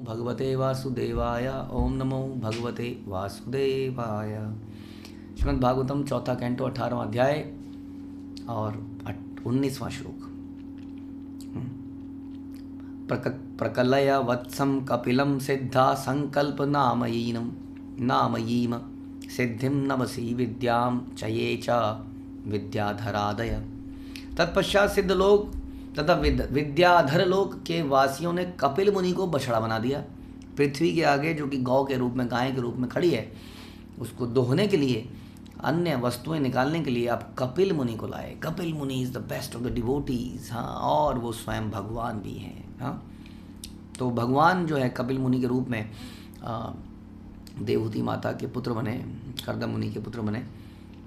भगवते वासुदेवाय। ओम नमो भगवते वासुदेवाय। श्रीमद् भागवतम चौथा कैंटो 18वां अध्याय और 19वां श्लोक। प्रकलय वत्सं कपिलं सिद्धा संकल्प नामयीम सिद्धिं नमसी विद्यां चये च विद्याधरादय। तत्पश्चात सिद्ध लोग तथा विद्याधर लोक के वासियों ने कपिल मुनि को बछड़ा बना दिया। पृथ्वी के आगे जो कि गौ के रूप में, गाय के रूप में खड़ी है, उसको दोहने के लिए, अन्य वस्तुएं निकालने के लिए आप कपिल मुनि को लाए। कपिल मुनि is the best of the devotees. हाँ, और वो स्वयं भगवान भी हैं। हाँ, तो भगवान जो है कपिल मुनि के रूप में देवहूति माता के पुत्र बने, कर्दम मुनि के पुत्र बने।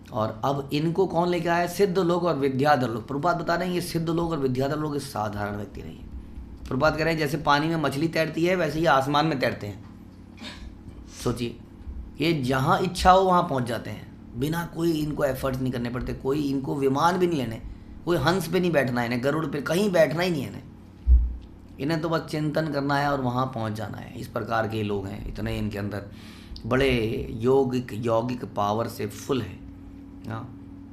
और अब इनको कौन लेके आया? सिद्ध लोग और विद्याधर लोग। प्रभुपाद बता रहे हैं ये सिद्ध लोग और विद्याधर लोग इस साधारण व्यक्ति नहीं है। प्रभुपाद कह रहे हैं जैसे पानी में मछली तैरती है वैसे ही आसमान में तैरते हैं। सोचिए, ये जहाँ इच्छा हो वहाँ पहुँच जाते हैं, बिना कोई इनको एफर्ट्स नहीं करने पड़ते। कोई इनको विमान भी नहीं लेने, कोई हंस पे नहीं बैठना है इन्हें, गरुड़ पे कहीं बैठना ही नहीं है इन्हें तो बस चिंतन करना है और वहाँ पहुँच जाना है। इस प्रकार के लोग हैं, इतने इनके अंदर बड़े यौगिक पावर से फुल है। हाँ,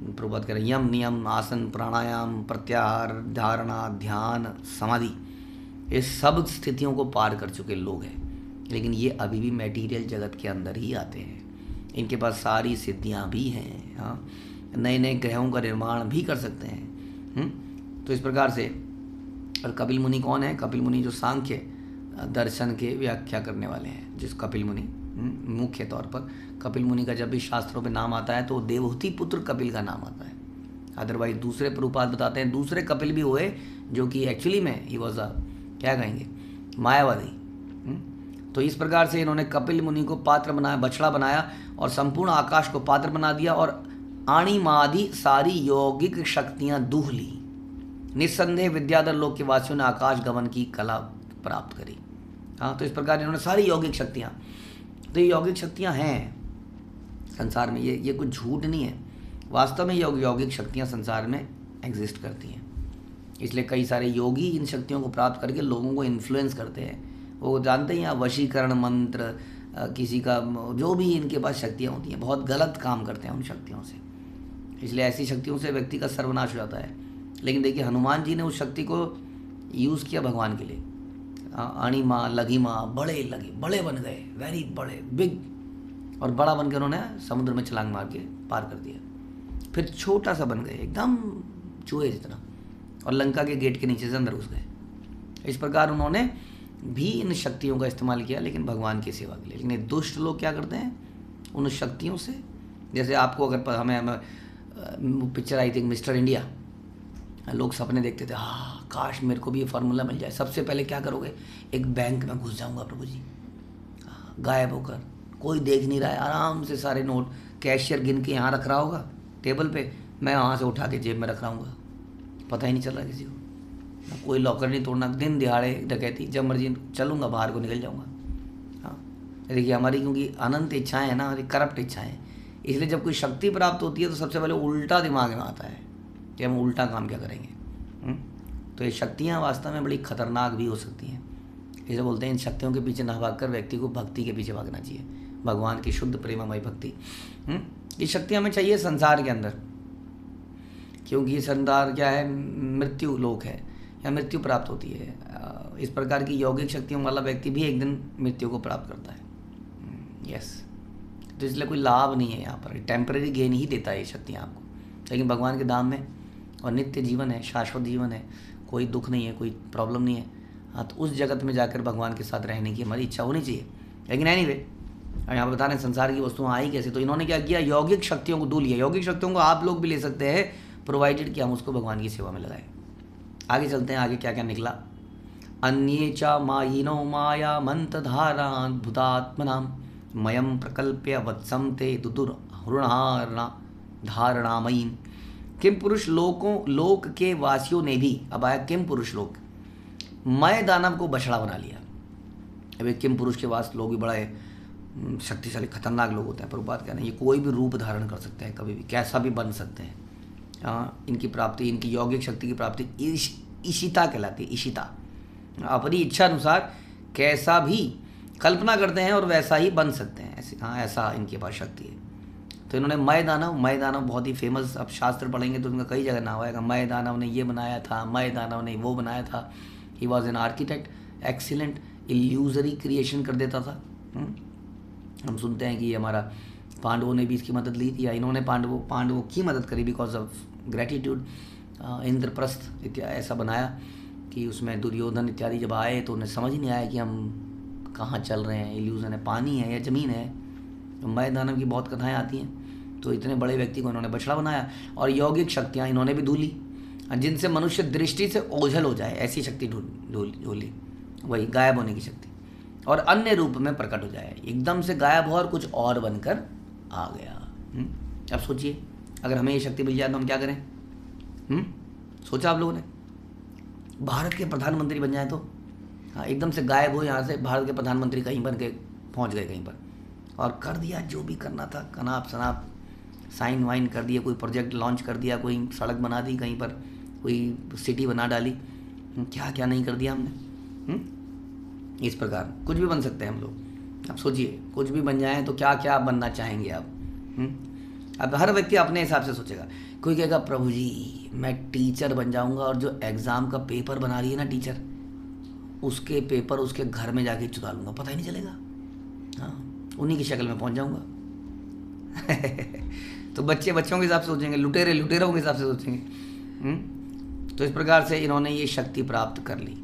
प्रभुपाद कह रहे यम नियम आसन प्राणायाम प्रत्याहार धारणा ध्यान समाधि, ये सब स्थितियों को पार कर चुके लोग हैं। लेकिन ये अभी भी मटेरियल जगत के अंदर ही आते हैं। इनके पास सारी सिद्धियां भी हैं। हाँ, नए नए ग्रहों का निर्माण भी कर सकते हैं। तो इस प्रकार से, और कपिल मुनि कौन है? कपिल मुनि जो सांख्य दर्शन के व्याख्या करने वाले हैं, जिस कपिल मुनि मुख्य तौर पर कपिल मुनि का जब भी शास्त्रों पे नाम आता है तो देवहूति पुत्र कपिल का नाम आता है। अदरवाइज दूसरे प्रभुपाद बताते हैं दूसरे कपिल भी हुए जो कि एक्चुअली में ही वॉज क्या कहेंगे, मायावादी। तो इस प्रकार से इन्होंने कपिल मुनि को पात्र बनाया, बछड़ा बनाया और संपूर्ण आकाश को पात्र बना दिया और आणिमादि सारी यौगिक शक्तियां दूह ली। निस्संदेह विद्याधर लोक के वासियों ने आकाश गमन की कला प्राप्त करी। हाँ, तो इस प्रकार इन्होंने सारी यौगिक शक्तियाँ, तो ये यौगिक शक्तियाँ हैं संसार में, ये कुछ झूठ नहीं है। वास्तव में यौगिक शक्तियाँ संसार में एग्जिस्ट करती हैं। इसलिए कई सारे योगी इन शक्तियों को प्राप्त करके लोगों को इन्फ्लुएंस करते हैं। वो जानते हैं वशीकरण मंत्र, किसी का जो भी इनके पास शक्तियाँ होती हैं, बहुत गलत काम करते हैं उन शक्तियों से। इसलिए ऐसी शक्तियों से व्यक्ति का सर्वनाश हो जाता है। लेकिन देखिए, हनुमान जी ने उस शक्ति को यूज़ किया भगवान के लिए। अणिमा लघिमा, बड़े बन गए, वेरी बड़े, बिग, और बड़ा बनकर उन्होंने समुद्र में छलांग मार के पार कर दिया। फिर छोटा सा बन गए, एकदम चूहे जितना, और लंका के गेट के नीचे से अंदर घुस गए। इस प्रकार उन्होंने भी इन शक्तियों का इस्तेमाल किया, लेकिन भगवान की सेवा के लिए। लेकिन दुष्ट लोग क्या करते हैं उन शक्तियों से? जैसे आपको अगर हमें पिक्चर आई थी मिस्टर इंडिया, लोग सपने देखते थे, हाँ काश मेरे को भी ये फार्मूला मिल जाए। सबसे पहले क्या करोगे? एक बैंक में घुस जाऊंगा प्रभु जी, गायब होकर, कोई देख नहीं रहा है, आराम से सारे नोट कैशियर गिन के यहाँ रख रहा होगा टेबल पे, मैं वहाँ से उठा के जेब में रख रहा हूँ, पता ही नहीं चल रहा किसी को। कोई लॉकर नहीं तोड़ना, दिन दिहाड़े डकैती, जब मर्जी चलूँगा बाहर को निकल जाऊँगा। हाँ, देखिए हमारी क्योंकि अनंत इच्छाएँ हैं ना, हमारी करप्ट इच्छाएँ, इसलिए जब कोई शक्ति प्राप्त होती है तो सबसे पहले उल्टा दिमाग में आता है कि हम उल्टा काम क्या करेंगे। तो ये शक्तियाँ वास्तव में बड़ी खतरनाक भी हो सकती हैं। इसे बोलते हैं इन शक्तियों के पीछे ना भागकर व्यक्ति को भक्ति के पीछे भागना चाहिए, भगवान की शुद्ध प्रेममय भक्ति। ये शक्ति हमें चाहिए संसार के अंदर, क्योंकि संसार क्या है, मृत्यु लोक है, या मृत्यु प्राप्त होती है। इस प्रकार की यौगिक शक्तियों वाला व्यक्ति भी एक दिन मृत्यु को प्राप्त करता है। यस, तो इसलिए कोई लाभ नहीं है यहाँ पर, टेम्परेरी गेन ही देता है ये शक्तियाँ आपको। लेकिन भगवान के धाम में और नित्य जीवन है, शाश्वत जीवन है, कोई दुख नहीं है, कोई प्रॉब्लम नहीं है। हाँ, तो उस जगत में जाकर भगवान के साथ रहने की हमारी इच्छा होनी चाहिए। लेकिन एनीवे, यहाँ बता रहे हैं संसार की वस्तुएं आई कैसे, तो इन्होंने क्या किया, यौगिक शक्तियों को दूर लिया। यौगिक शक्तियों को आप लोग भी ले सकते हैं, प्रोवाइडेड कि हम उसको भगवान की सेवा में लगाएं। आगे चलते हैं, आगे क्या क्या निकला। अन्ये च मायिनो माया मंत्रधाराद्भुतात्मनां मयम प्रकल्प्य वत्सं ते दुदुर्हृणार्णा धारणामयीं। किम पुरुष लोक के वासियों ने भी, अब आया किम पुरुष लोक, मय दानव को बछड़ा बना लिया। अब किम पुरुष के वास लोग भी बड़े शक्तिशाली खतरनाक लोग होते हैं। प्रभुपाद कहना ये कोई भी रूप धारण कर सकते हैं, कभी भी कैसा भी बन सकते हैं। इनकी प्राप्ति, इनकी यौगिक शक्ति की प्राप्ति ईशिता कहलाती है। ईशिता अपनी इच्छा अनुसार कैसा भी कल्पना करते हैं और वैसा ही बन सकते हैं। ऐसे हाँ, ऐसा इनके पास शक्ति है। तो इन्होंने मय दानव बहुत ही फेमस, अब शास्त्र पढ़ेंगे तो उनका कई जगह नाम आएगा। मय दानव ने ये बनाया था, मय दानव ने वो बनाया था। He was an architect, excellent, illusory creation कर देता था। हम सुनते हैं कि हमारा पांडवों ने भी इसकी मदद ली थी, या इन्होंने पांडवों की मदद करी बिकॉज ऑफ ग्रेटिट्यूड। इंद्रप्रस्थ इत्यादि ऐसा बनाया कि उसमें दुर्योधन इत्यादि जब आए तो उन्हें समझ ही नहीं आया कि हम कहाँ चल रहे हैं, इल्यूजन है, पानी है या ज़मीन है। तो मय दानव की बहुत कथाएं आती हैं। तो इतने बड़े व्यक्ति को इन्होंने बछड़ा बनाया, और यौगिक शक्तियाँ इन्होंने भी ढूली, जिनसे मनुष्य दृष्टि से ओझल हो जाए, ऐसी शक्ति ढूली, वही गायब होने की शक्ति, और अन्य रूप में प्रकट हो जाए, एकदम से गायब हो और कुछ और बनकर आ गया। अब सोचिए, अगर हमें ये शक्ति मिल जाए तो हम क्या करें? सोचा आप लोगों ने? भारत के प्रधानमंत्री बन जाए तो, हाँ, एकदम से गायब हो यहाँ से, भारत के प्रधानमंत्री कहीं बन के पहुँच गए कहीं पर, और कर दिया जो भी करना था, कनाप शनाप साइन वाइन कर दिया, कोई प्रोजेक्ट लॉन्च कर दिया, कोई सड़क बना दी, कहीं पर कोई सिटी बना डाली, क्या क्या नहीं कर दिया हमने। इस प्रकार कुछ भी बन सकते हैं हम लोग। अब सोचिए, कुछ भी बन जाए तो क्या क्या बनना चाहेंगे आप? अब हर व्यक्ति अपने हिसाब से सोचेगा। कोई कहेगा प्रभु जी मैं टीचर बन जाऊंगा, और जो एग्ज़ाम का पेपर बना रही है ना टीचर, उसके पेपर उसके घर में जाके चुरा लूँगा, पता ही नहीं चलेगा। हाँ, उन्हीं की शक्ल में पहुंच जाऊंगा। तो बच्चे बच्चों के हिसाब से सोचेंगे, लुटेरे लुटेरों के हिसाब से सोचेंगे। तो इस प्रकार से इन्होंने ये शक्ति प्राप्त कर ली।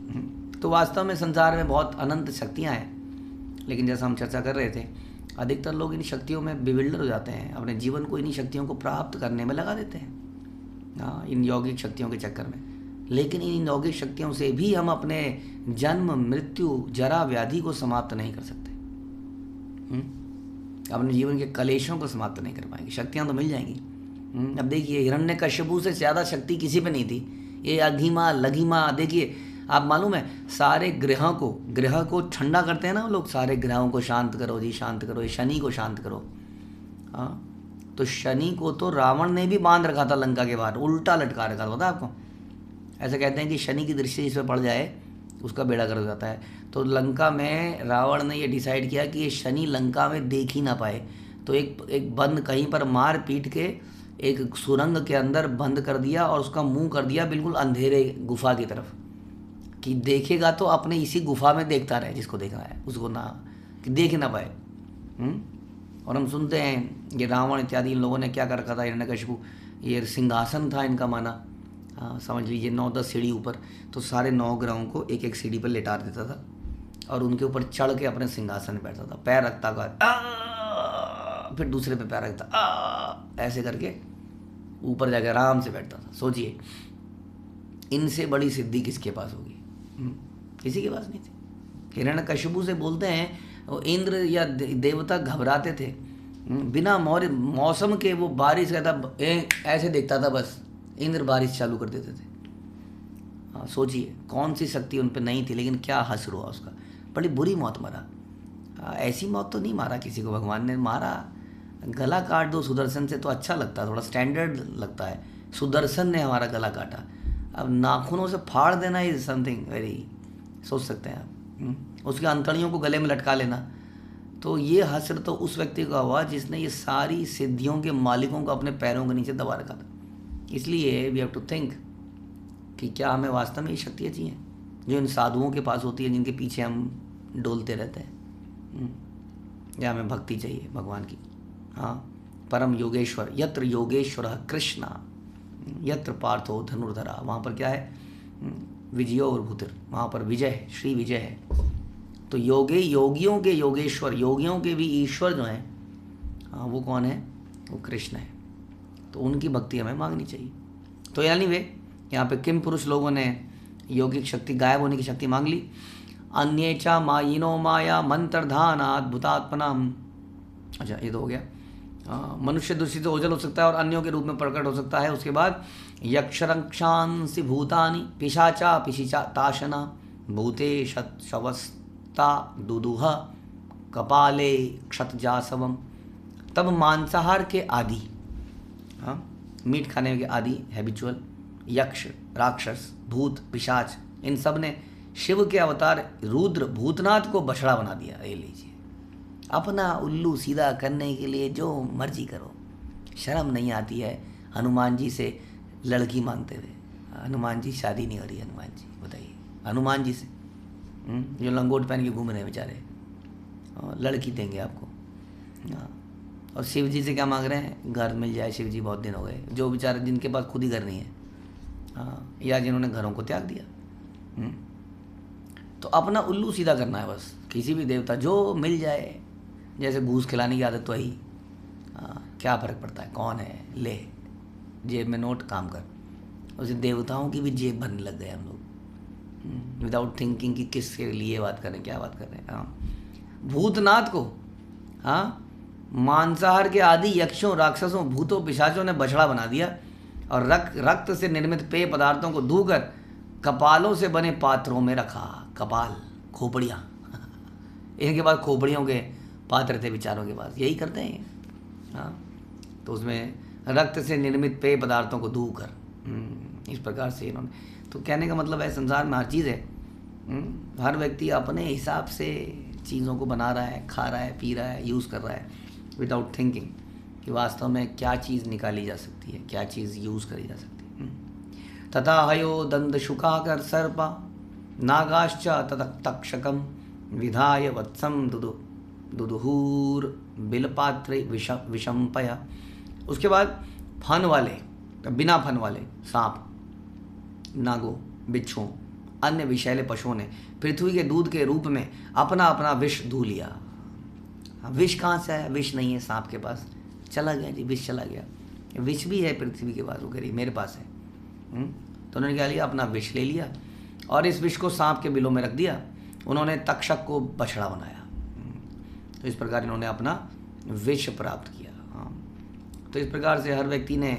तो वास्तव में संसार में बहुत अनंत शक्तियाँ हैं, लेकिन जैसा हम चर्चा कर रहे थे, अधिकतर लोग इन शक्तियों में बिविल्डर हो जाते हैं, अपने जीवन को इन्हीं शक्तियों को प्राप्त करने में लगा देते हैं, हाँ, इन यौगिक शक्तियों के चक्कर में। लेकिन इन यौगिक शक्तियों से भी हम अपने जन्म, मृत्यु, जरा, व्याधि को समाप्त नहीं कर सकते। अपने जीवन के कलेशों को समाप्त नहीं कर पाएंगे। शक्तियाँ तो मिल जाएंगी। अब देखिए, हिरण्यकश्यपु से ज़्यादा शक्ति किसी पे नहीं थी। ये अघिमा लघिमा, देखिए आप मालूम है, सारे ग्रह को ठंडा करते हैं ना लोग, सारे ग्रहों को शांत करो जी, शांत करो, ये शनि को शांत करो। हाँ, तो शनि को तो रावण ने भी बांध रखा था लंका के बाहर, उल्टा लटका रखा था, पता है आपको? ऐसा कहते हैं कि शनि की दृष्टि इस पर पड़ जाए उसका बेड़ा गर्क हो जाता है। तो लंका में रावण ने ये डिसाइड किया कि ये शनि लंका में देख ही ना पाए, तो एक बंद कहीं पर मार पीट के एक सुरंग के अंदर बंद कर दिया, और उसका मुंह कर दिया बिल्कुल अंधेरे गुफा की तरफ, कि देखेगा तो अपने इसी गुफा में देखता रहे, जिसको देखना है उसको, ना कि देख ना पाए। और हम सुनते हैं ये रावण इत्यादि इन लोगों ने क्या कर रखा था, हिरण्यकशिपु, ये सिंहासन था इनका माना, समझ लीजिए 9-10 सीढ़ी ऊपर, तो सारे 9 ग्रहों को एक एक सीढ़ी पर लेटा देता था, और उनके ऊपर चढ़ के अपने सिंहासन में बैठता था, पैर रखता था, फिर दूसरे पे पैर रखता, ऐसे करके ऊपर जाके आराम से बैठता था। सोचिए, इनसे बड़ी सिद्धि किसके पास होगी? किसी के पास नहीं थी। हिरण्यकशिपु से बोलते हैं वो इंद्र या देवता घबराते थे, बिना मौसम के वो बारिश कहता ऐसे देखता था, बस इंद्र बारिश चालू कर देते थे। हाँ, सोचिए कौन सी शक्ति उन पर नहीं थी, लेकिन क्या हश्र हुआ उसका, बड़ी बुरी मौत मरा। ऐसी मौत तो नहीं मारा किसी को भगवान ने, मारा गला काट दो सुदर्शन से तो अच्छा लगता है, थोड़ा स्टैंडर्ड लगता है। सुदर्शन ने हमारा गला काटा, अब नाखूनों से फाड़ देना इज समथिंग वेरी, सोच सकते हैं आप। उसके अंतड़ियों को गले में लटका लेना, तो ये हश्र तो उस व्यक्ति का हुआ जिसने ये सारी सिद्धियों के मालिकों को अपने पैरों के नीचे दबा रखा था। इसलिए वी हैव टू थिंक कि क्या हमें वास्तव में ये शक्तियाँ चाहिए जो इन साधुओं के पास होती है, जिनके पीछे हम डोलते रहते हैं, या हमें भक्ति चाहिए भगवान की। हाँ, परम योगेश्वर, यत्र योगेश्वर कृष्णा यत्र पार्थो धनुर्धरा, वहाँ पर क्या है? विजयो और भूतिर, वहाँ पर विजय, श्री विजय है। तो योगियों के योगेश्वर, योगियों के भी ईश्वर जो हैं, हाँ, वो कौन है? वो कृष्ण है। तो उनकी भक्ति हमें मांगनी चाहिए। तो यानी वे यहाँ पे किम पुरुष लोगों ने यौगिक शक्ति, गायब होने की शक्ति मांग ली। अन्येचा मायिनो माया मंत्रधानात् भूतात्मनाम, अच्छा ये तो हो गया। मनुष्य दृष्टि से ओझल हो सकता है और अन्यों के रूप में प्रकट हो सकता है। उसके बाद यक्षरक्षांसि भूतानि पिशाचा पिशिचा ताशना भूते शवस्ता दुदुह कपाले क्षतजासवम। तब मांसाहार के आदि, हाँ, मीट खाने के आदि, हैबिचुअल, यक्ष, राक्षस, भूत, पिशाच, इन सब ने शिव के अवतार रुद्र भूतनाथ को बछड़ा बना दिया। ये लीजिए, अपना उल्लू सीधा करने के लिए जो मर्जी करो। शर्म नहीं आती है हनुमान जी से लड़की मांगते हुए? हनुमान जी शादी नहीं हो रही। हनुमान जी बताइए, हनुमान जी से जो लंगोट पहन के घूम रहे हैं बेचारे, लड़की देंगे आपको। हाँ, और शिव जी से क्या मांग रहे हैं? घर मिल जाए। शिव जी बहुत दिन हो गए, जो बेचारे जिनके पास खुद ही घर नहीं है, हाँ, या जिन्होंने घरों को त्याग दिया। तो अपना उल्लू सीधा करना है बस। किसी भी देवता जो मिल जाए, जैसे घूस खिलाने की आदत तो ही, क्या फ़र्क पड़ता है कौन है, ले जेब में नोट, काम कर। उसे देवताओं की भी जेब भरने लग गए हम लोग, विदाउट थिंकिंग कि किसके लिए बात कर रहे हैं, क्या बात कर रहे हैं। हाँ, भूतनाथ को, हाँ, मांसाहार के आदि यक्षों, राक्षसों, भूतों, पिशाचों ने बछड़ा बना दिया और रक्त से निर्मित पेय पदार्थों को धोकर कपालों से बने पात्रों में रखा। कपाल, खोपड़ियाँ इनके पास खोपड़ियों के पात्र थे विचारों के पास, यही करते हैं। हाँ, तो उसमें रक्त से निर्मित पेय पदार्थों को धोकर, इस प्रकार से इन्होंने, तो कहने का मतलब है संसार में हर चीज़ है। हर व्यक्ति अपने हिसाब से चीज़ों को बना रहा है, खा रहा है, पी रहा है, यूज़ कर रहा है, विदाउट थिंकिंग कि वास्तव में क्या चीज़ निकाली जा सकती है, क्या चीज़ यूज़ करी जा सकती है। तथा हयो दंड शुकाकर सर्पा नागाश्च तक्षकम विधाय वत्सम दुदुहूर बिलपात्र विषंपया। उसके बाद फन वाले, बिना फन वाले सांप, नागों, बिच्छुओं, अन्य विषैले पशुओं ने पृथ्वी के दूध के रूप में अपना अपना विष धू लिया। विष कहाँ से आया? विष नहीं है सांप के पास, चला गया जी, विष चला गया। विष भी है पृथ्वी के पास, वो कह रही मेरे पास है। तो उन्होंने क्या लिया? अपना विष ले लिया और इस विष को सांप के बिलों में रख दिया। उन्होंने तक्षक को बछड़ा बनाया। तो इस प्रकार इन्होंने अपना विष प्राप्त किया। हाँ, तो इस प्रकार से हर व्यक्ति ने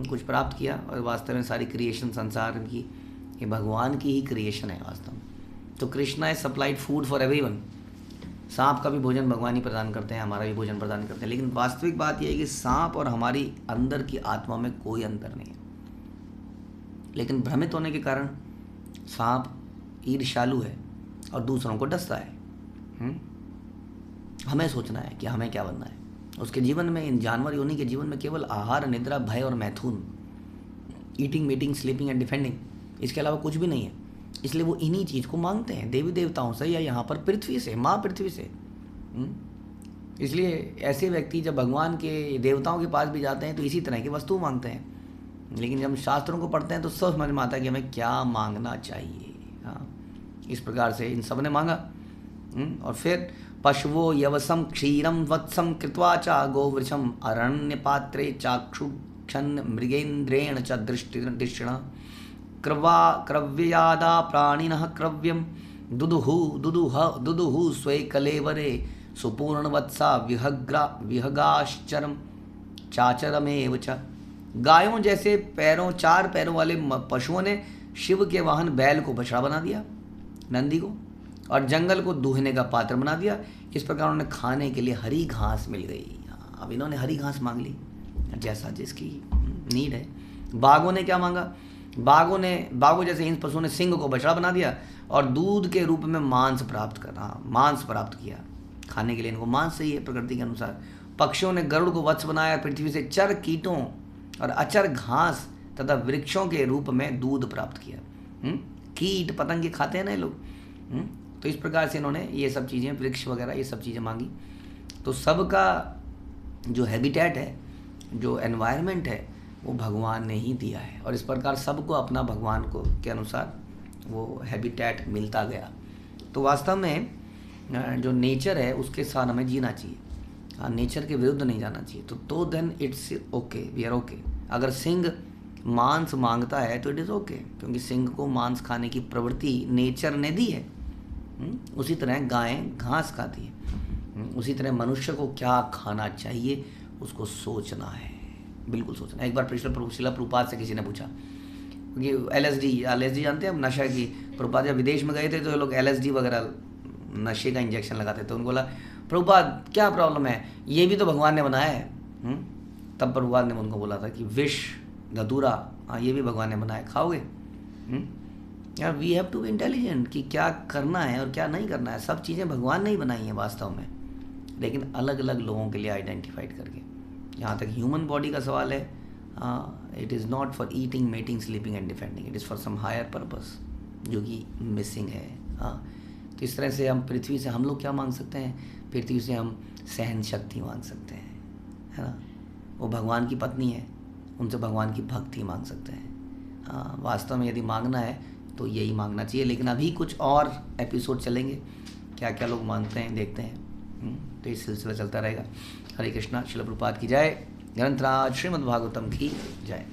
कुछ प्राप्त किया और वास्तव में सारी क्रिएशन संसार की ये भगवान की ही क्रिएशन है वास्तव में। तो Krishna is supplied food for everyone. सांप का भी भोजन भगवान ही प्रदान करते हैं, हमारा भी भोजन प्रदान करते हैं। लेकिन वास्तविक बात यह है कि सांप और हमारी अंदर की आत्मा में कोई अंतर नहीं है। लेकिन भ्रमित होने के कारण सांप ईर्ष्यालु है और दूसरों को डसता है। हमें सोचना है कि हमें क्या बनना है। उसके जीवन में, इन जानवर योनि के जीवन में केवल आहार, निद्रा, भय और मैथुन, eating, meeting, sleeping and defending, इसके अलावा कुछ भी नहीं है। इसलिए वो इन्हीं चीज़ को मांगते हैं, देवी देवताओं से या यहाँ पर पृथ्वी से, माँ पृथ्वी से। इसलिए ऐसे व्यक्ति जब भगवान के, देवताओं के पास भी जाते हैं तो इसी तरह की वस्तु मांगते हैं। लेकिन जब हम शास्त्रों को पढ़ते हैं तो सब समझ में आता है कि हमें क्या मांगना चाहिए। हाँ, इस प्रकार से इन सब ने मांगा। और फिर पशवो यवसम क्षीरम वत्सम कृत्वा च गोवृषम अरण्य पात्रे चाक्षुक्षन् मृगेन्द्रेण च दृष्टिण क्रव्ययादा प्राणिनः क्रव्यम दुदुहु स्वे कलेवरे सुपूर्णवत्सा विहगाश्चरम चाचरमेव च। गायों जैसे पैरों, 4 पैरों वाले पशुओं ने शिव के वाहन बैल को बछड़ा बना दिया, नंदी को, और जंगल को दूहने का पात्र बना दिया। इस प्रकार उन्हें खाने के लिए हरी घास मिल गई। अब इन्होंने हरी घास मांग ली जैसा जिसकी नीड है। बाघों ने क्या मांगा? बाघों जैसे इन पशुओं ने सिंह को बछड़ा बना दिया और दूध के रूप में मांस प्राप्त किया। खाने के लिए इनको मांस चाहिए प्रकृति के अनुसार। पक्षियों ने गरुड़ को वत्स बनाया, पृथ्वी से चर कीटों और अचर घास तथा वृक्षों के रूप में दूध प्राप्त किया। कीट पतंगे खाते हैं ना ये लोग। तो इस प्रकार से इन्होंने ये सब चीज़ें, वृक्ष वगैरह ये सब चीज़ें मांगी। तो सबका जो हैबिटेट है, जो एनवायरनमेंट है, वो भगवान ने ही दिया है। और इस प्रकार सबको अपना भगवान को के अनुसार वो हैबिटेट मिलता गया। तो वास्तव में जो नेचर है उसके साथ हमें जीना चाहिए। हाँ, नेचर के विरुद्ध नहीं जाना चाहिए। तो then it's okay, we are okay. अगर सिंह मांस मांगता है तो इट इज़ ओके, क्योंकि सिंह को मांस खाने की प्रवृत्ति नेचर ने दी है। उसी तरह गायें घास खाती है। उसी तरह मनुष्य को क्या खाना चाहिए उसको सोचना है, बिल्कुल सोचना। एक बार शिला प्रभुपाद से किसी ने पूछा, क्योंकि एलएसडी जानते हैं हम, नशा की। प्रभुपाद जब विदेश में गए थे तो ये लोग एलएसडी वगैरह नशे का इंजेक्शन लगाते थे। उनको बोला, प्रभुपाद क्या प्रॉब्लम है, ये भी तो भगवान ने बनाया है। तब प्रभुपाद ने उनको बोला था कि विष, धतूरा, हाँ ये भी भगवान ने बनाया, खाओगे? यार we have to be intelligent कि क्या करना है और क्या नहीं करना है। सब चीज़ें भगवान ने ही बनाई हैं वास्तव में, लेकिन अलग अलग लोगों के लिए आइडेंटिफाइड करके। जहाँ तक ह्यूमन बॉडी का सवाल है, it is not for eating, mating, sleeping and defending, it is for some higher purpose जो कि मिसिंग है। हाँ, तो इस तरह से हम पृथ्वी से हम लोग क्या मांग सकते हैं? पृथ्वी से हम सहन शक्ति मांग सकते हैं, है ना। वो भगवान की पत्नी है, उनसे भगवान की भक्ति मांग सकते हैं। हाँ, वास्तव में यदि मांगना है तो यही मांगना चाहिए। लेकिन अभी कुछ और एपिसोड चलेंगे, क्या क्या लोग मांगते हैं देखते हैं। तो ये सिलसिला चलता रहेगा। हरे कृष्णा। श्रील प्रभुपाद की जय। ग्रंथराज श्रीमद् भागवतम की जय।